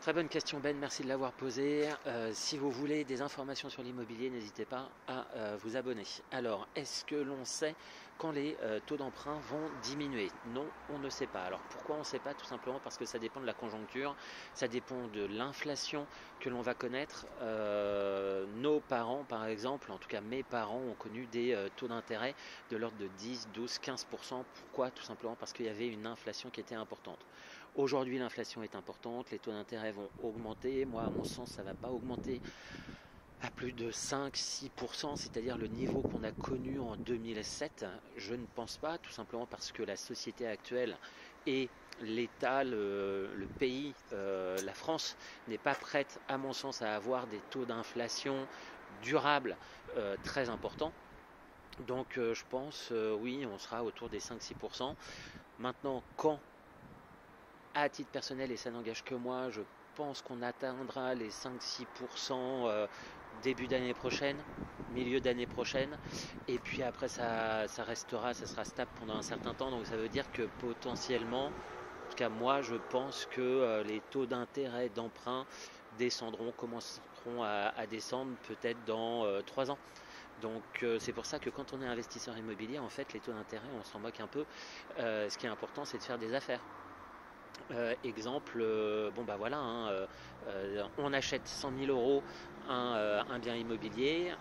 Très bonne question Ben, merci de l'avoir posée. Si vous voulez des informations sur l'immobilier, n'hésitez pas à vous abonner. Alors, est-ce que l'on sait quand les taux d'emprunt vont diminuer? Non, on ne sait pas. Alors pourquoi on ne sait pas? Tout simplement parce que ça dépend de la conjoncture, ça dépend de l'inflation que l'on va connaître. Nos parents, par exemple, en tout cas mes parents, ont connu des taux d'intérêt de l'ordre de 10, 12, 15%. Pourquoi? Tout simplement parce qu'il y avait une inflation qui était importante. Aujourd'hui, l'inflation est importante, les taux d'intérêt vont augmenter. Moi, à mon sens, ça ne va pas augmenter à plus de 5-6%, c'est-à-dire le niveau qu'on a connu en 2007. Je ne pense pas, tout simplement parce que la société actuelle et l'État, le pays, la France, n'est pas prête, à mon sens, à avoir des taux d'inflation durables très importants. Donc, je pense, oui, on sera autour des 5-6%. Maintenant, quand à titre personnel, et ça n'engage que moi, je pense qu'on atteindra les 5-6% début d'année prochaine, milieu d'année prochaine. Et puis après, ça restera, ça sera stable pendant un certain temps. Donc ça veut dire que potentiellement, en tout cas moi, je pense que les taux d'intérêt d'emprunt descendront, commenceront à descendre peut-être dans 3 ans. Donc c'est pour ça que quand on est investisseur immobilier, en fait, les taux d'intérêt, on s'en moque un peu. Ce qui est important, c'est de faire des affaires. Exemple, bon bah voilà, hein, on achète 100 000 euros un bien immobilier.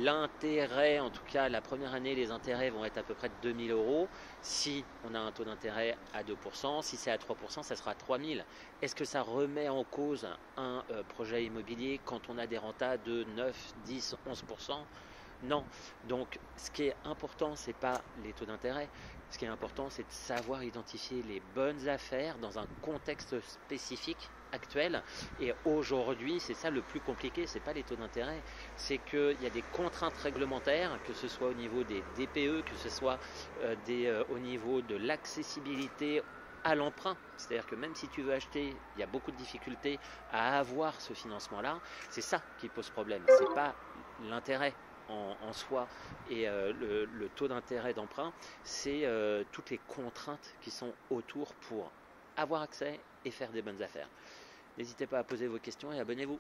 L'intérêt, en tout cas la première année, les intérêts vont être à peu près de 2 000 euros. Si on a un taux d'intérêt à 2%, si c'est à 3%, ça sera 3 000. Est-ce que ça remet en cause un projet immobilier quand on a des rentas de 9, 10, 11%? Non. Donc, ce qui est important, c'est pas les taux d'intérêt. Ce qui est important, c'est de savoir identifier les bonnes affaires dans un contexte spécifique actuel. Et aujourd'hui, c'est ça le plus compliqué, c'est pas les taux d'intérêt, c'est qu'il y a des contraintes réglementaires, que ce soit au niveau des DPE, que ce soit au niveau de l'accessibilité à l'emprunt. C'est-à-dire que même si tu veux acheter, il y a beaucoup de difficultés à avoir ce financement-là. C'est ça qui pose problème. C'est pas l'intérêt en soi et le taux d'intérêt d'emprunt, c'est toutes les contraintes qui sont autour pour avoir accès et faire des bonnes affaires. N'hésitez pas à poser vos questions et abonnez-vous.